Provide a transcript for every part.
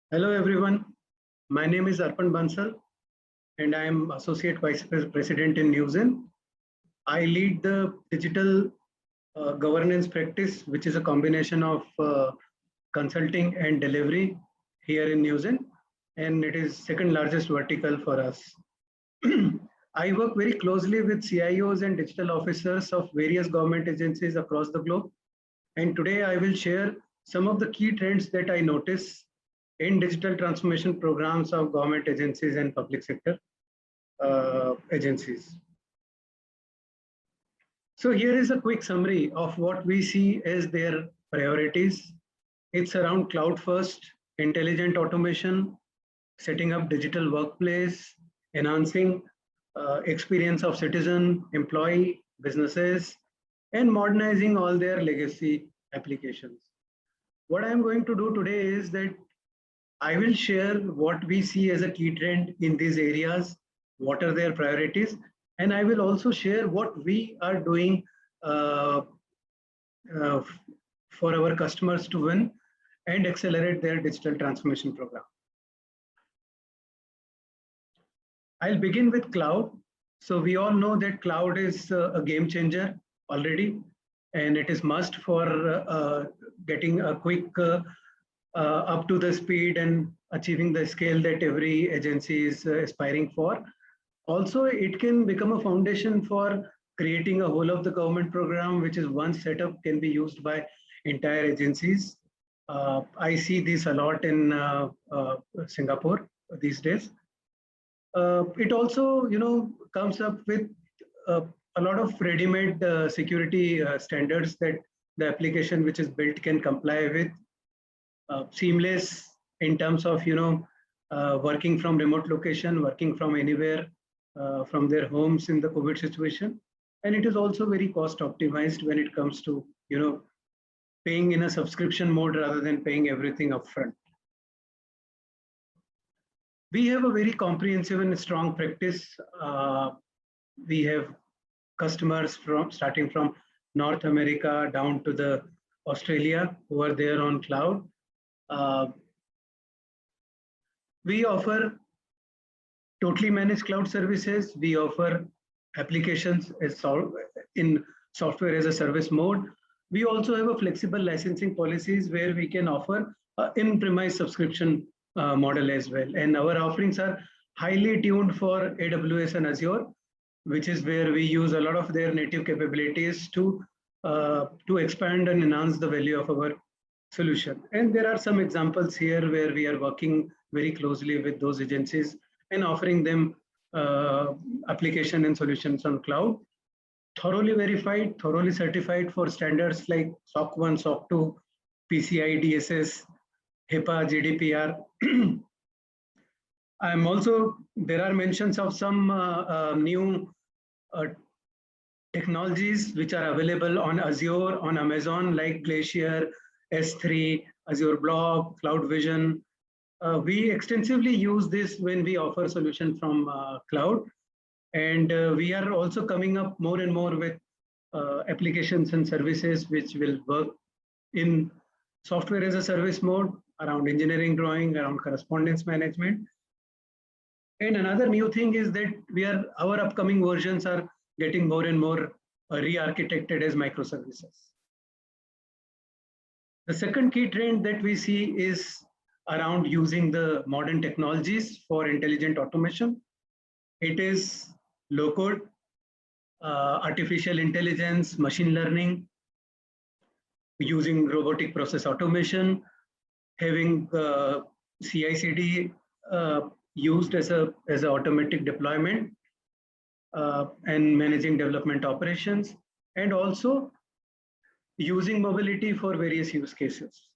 Hello everyone, my name is Arpan Bansal and I am Associate Vice President in Newzen. I lead the digital governance practice, which is a combination of consulting and delivery here in Newzen, and it is second largest vertical for us. I work very closely with CIOs and digital officers of various government agencies across the globe, and today I will share some of the key trends that I notice in digital transformation programs of government agencies and public sector agencies. So here is a quick summary of what we see as their priorities. It's around cloud first, intelligent automation, setting up digital workplace, enhancing experience of citizen, employee, businesses, and modernizing all their legacy applications. What I'm going to do today is that I will share what we see as a key trend in these areas, what are their priorities, and I will also share what we are doing for our customers to win and accelerate their digital transformation program. I'll begin with cloud. So we all know that cloud is a game changer already, and it is must for getting a quick up to the speed and achieving the scale that every agency is aspiring for. Also, it can become a foundation for creating a whole of the government program, which is one setup can be used by entire agencies. I see this a lot in Singapore these days. It also, comes up with a lot of ready-made security standards that the application which is built can comply with. Seamless in terms of working from remote location, working from anywhere from their homes in the COVID situation, and it is also very cost optimized when it comes to paying in a subscription mode rather than paying everything upfront. We have a very comprehensive and strong practice. We have customers starting from North America down to the Australia who are there on cloud. We offer totally managed cloud services. We offer applications as in software as a service mode. We also have a flexible licensing policies where we can offer in-premise subscription model as well. And our offerings are highly tuned for AWS and Azure, which is where we use a lot of their native capabilities to expand and enhance the value of our solution. And there are some examples here where we are working very closely with those agencies and offering them application and solutions on cloud, thoroughly verified, thoroughly certified for standards like SOC 1, SOC 2, PCI DSS, HIPAA, GDPR. There are mentions of some new technologies which are available on Azure, on Amazon, like Glacier, S3, Azure Blob, Cloud Vision. We extensively use this when we offer solution from cloud. And we are also coming up more and more with applications and services which will work in software as a service mode around engineering drawing, around correspondence management. And another new thing is that our upcoming versions are getting more and more re-architected as microservices. The second key trend that we see is around using the modern technologies for intelligent automation. It is low code, artificial intelligence, machine learning, using robotic process automation, having CI/CD used as an automatic deployment, and managing development operations, and also using mobility for various use cases.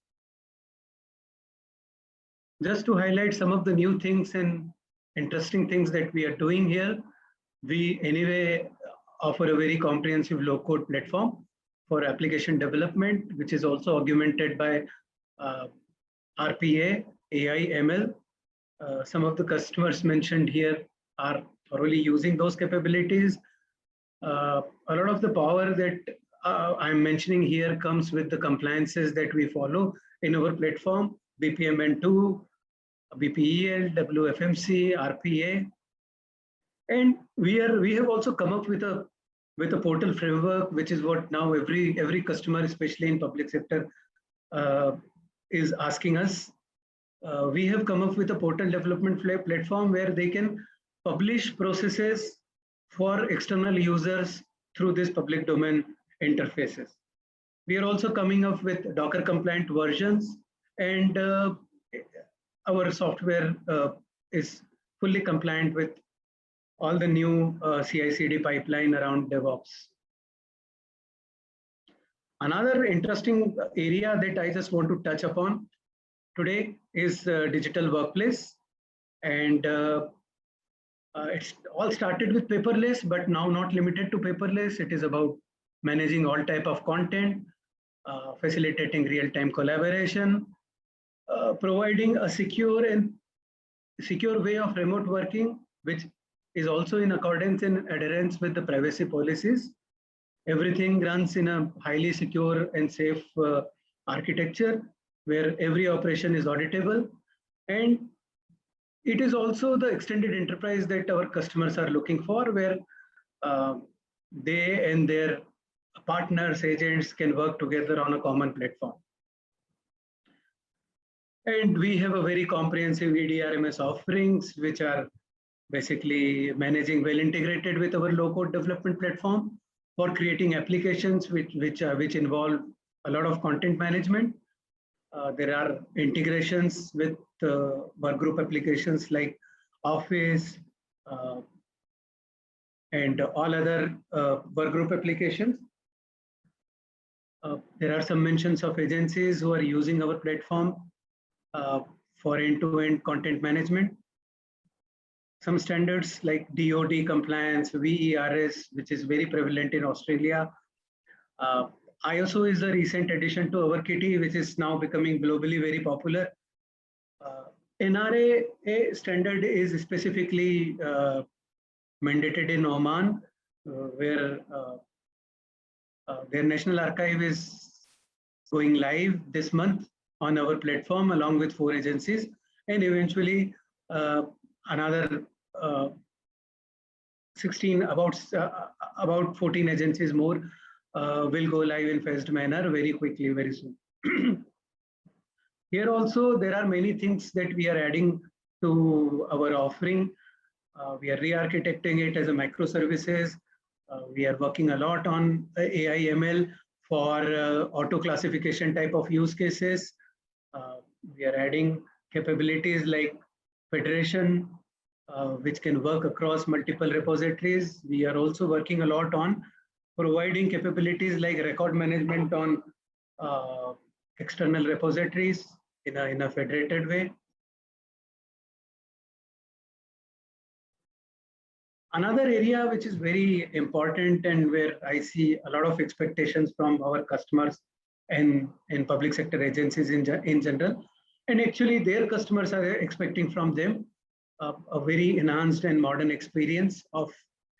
Just to highlight some of the new things and interesting things that we are doing here, we anyway offer a very comprehensive low-code platform for application development, which is also augmented by RPA, AI, ML. Some of the customers mentioned here are thoroughly using those capabilities. A lot of the power that I'm mentioning here comes with the compliances that we follow in our platform, BPMN2, BPEL, WFMC, RPA, and we have also come up with a portal framework, which is what now every customer, especially in public sector, is asking us. We have come up with a portal development platform where they can publish processes for external users through this public domain interfaces. We are also coming up with Docker compliant versions, and our software is fully compliant with all the new CI/CD pipeline around DevOps. Another interesting area that I just want to touch upon today is digital workplace, and it's all started with paperless, but now not limited to paperless. It is about managing all type of content, facilitating real-time collaboration, providing a secure way of remote working, which is also in accordance and adherence with the privacy policies. Everything runs in a highly secure and safe architecture where every operation is auditable. And it is also the extended enterprise that our customers are looking for, where they and their partners, agents can work together on a common platform. And we have a very comprehensive EDRMS offerings, which are basically managing well integrated with our low-code development platform for creating applications which involve a lot of content management. There are integrations with workgroup applications like Office and all other workgroup applications. There are some mentions of agencies who are using our platform for end-to-end content management. Some standards like DoD compliance, VERS, which is very prevalent in Australia. ISO is a recent addition to our kitty, which is now becoming globally very popular. NRA standard is specifically mandated in Oman, where their National Archive is going live this month on our platform along with 4 agencies, and eventually another 16, about 14 agencies more will go live in phased manner very quickly, very soon. Here also, there are many things that we are adding to our offering. We are re-architecting it as a microservices. We are working a lot on AI ML for auto classification type of use cases. We are adding capabilities like federation, which can work across multiple repositories. We are also working a lot on providing capabilities like record management on external repositories in a federated way. Another area which is very important and where I see a lot of expectations from our customers and in public sector agencies in general, and actually their customers are expecting from them a very enhanced and modern experience of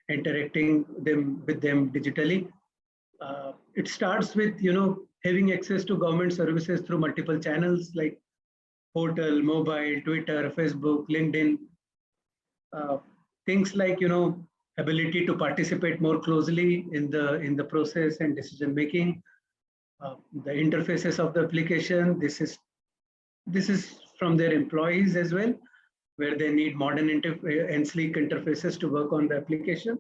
interacting with them digitally. It starts with having access to government services through multiple channels like portal, mobile, Twitter, Facebook, LinkedIn. Things like ability to participate more closely in the process and decision making. The interfaces of the application. This is from their employees as well, where they need modern and sleek interfaces to work on the application.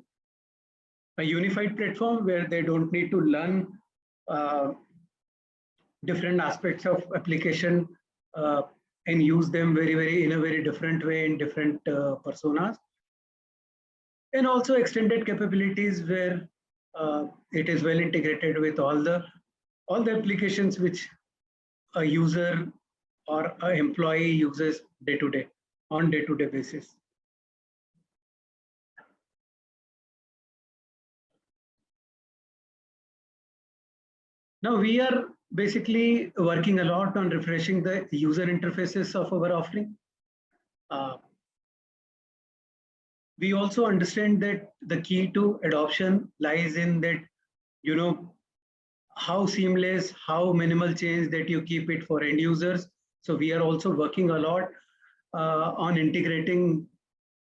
A unified platform where they don't need to learn different aspects of application and use them in a very different way in different personas. And also extended capabilities where it is well integrated with all the applications which a user or an employee uses on day-to-day basis. Now we are basically working a lot on refreshing the user interfaces of our offering. We also understand that the key to adoption lies in that, how seamless, how minimal change that you keep it for end users. So we are also working a lot on integrating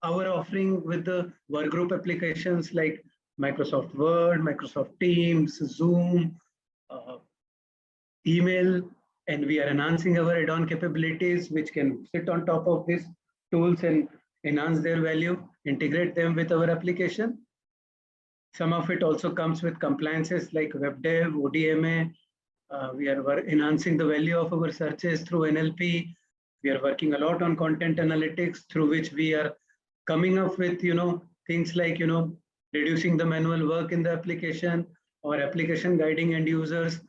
our offering with the workgroup applications like Microsoft Word, Microsoft Teams, Zoom, uh, email, and we are enhancing our add-on capabilities, which can sit on top of these tools and enhance their value, integrate them with our application. Some of it also comes with compliances like WebDev, ODMA. We are enhancing the value of our searches through NLP. We are working a lot on content analytics, through which we are coming up with things like reducing the manual work in the application, or application guiding end users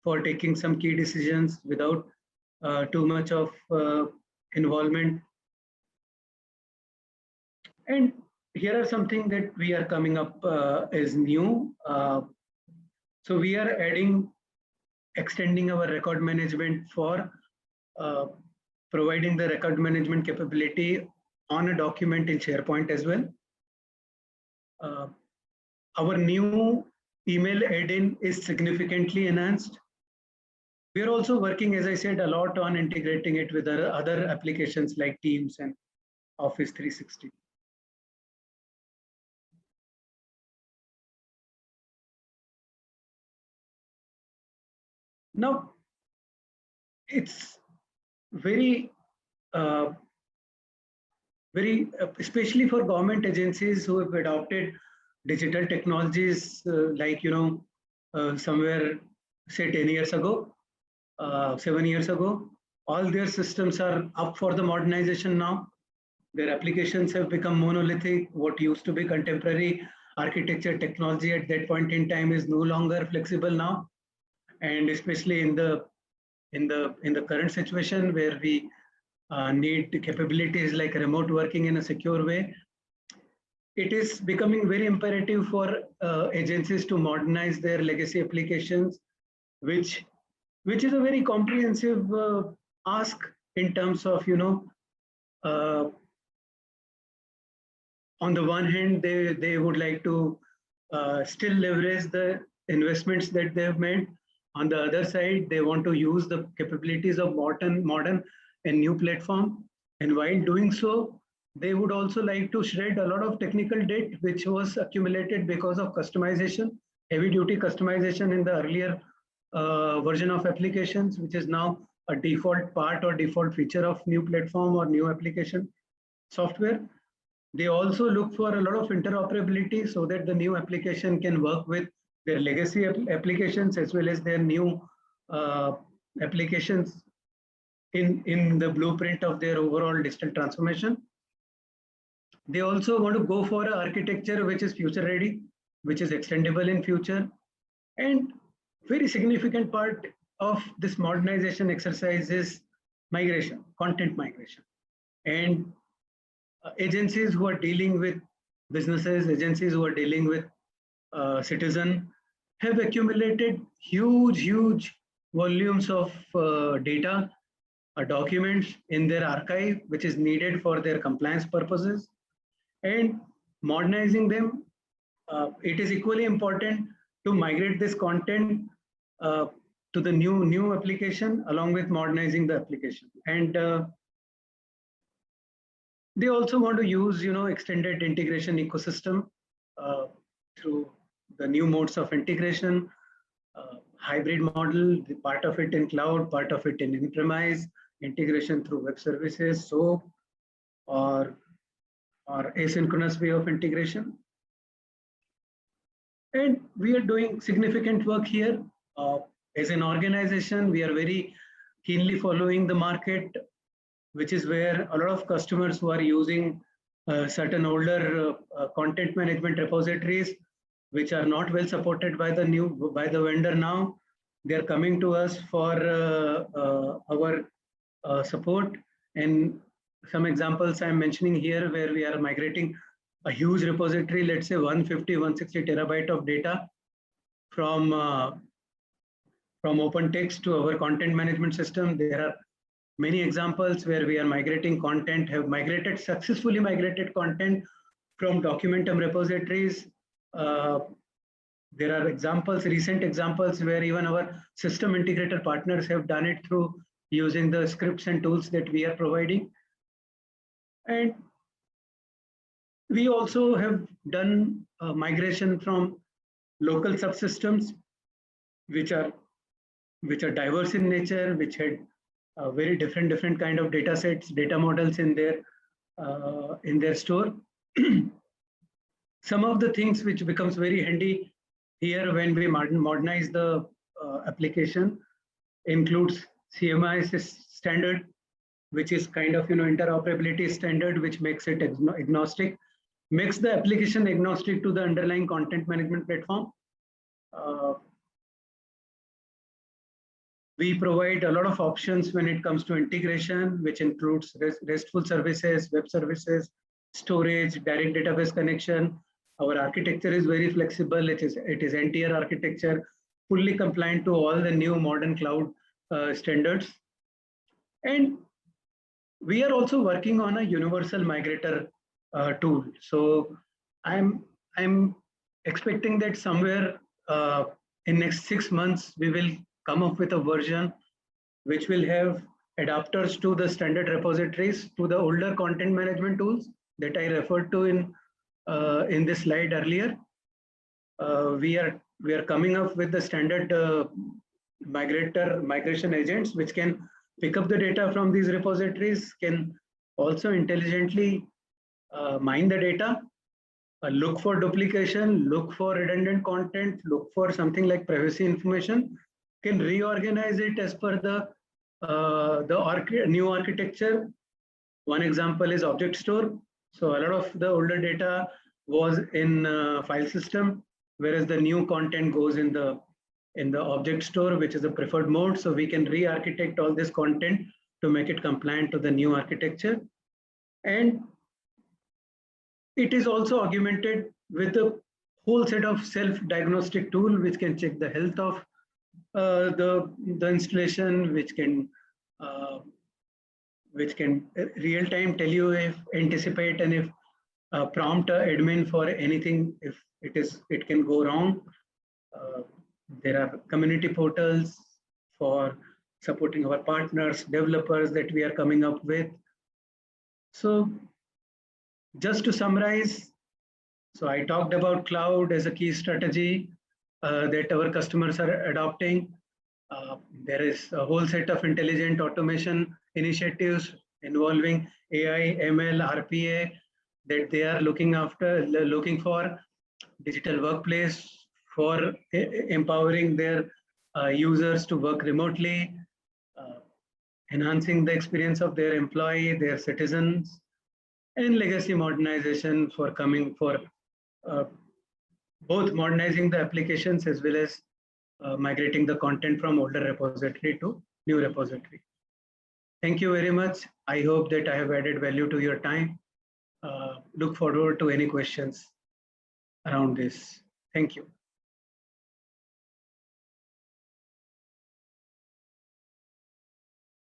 for taking some key decisions without too much of involvement. And here are something that we are coming up as new. So we are extending our record management for providing the record management capability on a document in SharePoint as well. Our new email add-in is significantly enhanced. We are also working, as I said, a lot on integrating it with other applications like Teams and Office 360. Now, it's very, especially for government agencies who have adopted digital technologies, like, somewhere, say 10 years ago, 7 years ago, all their systems are up for the modernization now. Their applications have become monolithic. What used to be contemporary architecture technology at that point in time is no longer flexible now. And especially in the current situation where we need capabilities like remote working in a secure way, it is becoming very imperative for agencies to modernize their legacy applications, which is a very comprehensive ask in terms of, on the one hand, they would like to still leverage the investments that they have made. On the other side, they want to use the capabilities of modern and new platform. And while doing so, they would also like to shred a lot of technical debt, which was accumulated because of customization, heavy duty customization in the earlier version of applications, which is now a default part or default feature of new platform or new application software. They also look for a lot of interoperability so that the new application can work with their legacy applications as well as their new applications in the blueprint of their overall digital transformation. They also want to go for an architecture which is future ready, which is extendable in future. And very significant part of this modernization exercise is migration, content migration. And agencies who are dealing with businesses, agencies who are dealing with citizen, have accumulated huge volumes of data, documents in their archive, which is needed for their compliance purposes. And modernizing them, it is equally important to migrate this content to the new application along with modernizing the application. And they also want to use, extended integration ecosystem through the new modes of integration, hybrid model, the part of it in cloud, part of it in on-premise, integration through web services, SOAP, or asynchronous way of integration. And we are doing significant work here. As an organization, we are very keenly following the market, which is where a lot of customers who are using certain older content management repositories, which are not well supported by the vendor now, they are coming to us for our support. And some examples I'm mentioning here, where we are migrating a huge repository, let's say 150, 160 terabyte of data from OpenText to our content management system. There are many examples where we are migrating content, have successfully migrated content from Documentum repositories. There are recent examples where even our system integrator partners have done it through using the scripts and tools that we are providing. And we also have done migration from local subsystems, which are diverse in nature, which had very different kind of data sets, data models in their store. Some of the things which becomes very handy here when we modernize the application includes CMIS standard, which is kind of interoperability standard, which makes it agnostic, makes the application agnostic to the underlying content management platform. We provide a lot of options when it comes to integration, which includes RESTful services, web services, storage, direct database connection. Our architecture is very flexible. It is NTR architecture, fully compliant to all the new modern cloud standards. And we are also working on a universal migrator tool. So I'm expecting that somewhere in next 6 months, we will come up with a version which will have adapters to the standard repositories, to the older content management tools that I referred to in this slide earlier. We are coming up with the standard migration agents, which can pick up the data from these repositories, can also intelligently mine the data, look for duplication, look for redundant content, look for something like privacy information, can reorganize it as per the new architecture. One example is object store. So a lot of the older data was in file system, whereas the new content goes in the object store, which is a preferred mode. So we can re-architect all this content to make it compliant to the new architecture. And it is also augmented with a whole set of self-diagnostic tool, which can check the health of the installation, which can real-time tell you if anticipate and if prompt admin for anything if it can go wrong. There are community portals for supporting our partners, developers that we are coming up with. So just to summarize, so I talked about cloud as a key strategy that our customers are adopting. There is a whole set of intelligent automation initiatives involving AI, ML, RPA that they are looking for, digital workplace for empowering their users to work remotely, enhancing the experience of their employee, their citizens, and legacy modernization for both modernizing the applications as well as migrating the content from older repository to new repository. Thank you very much. I hope that I have added value to your time. Look forward to any questions around this. Thank you.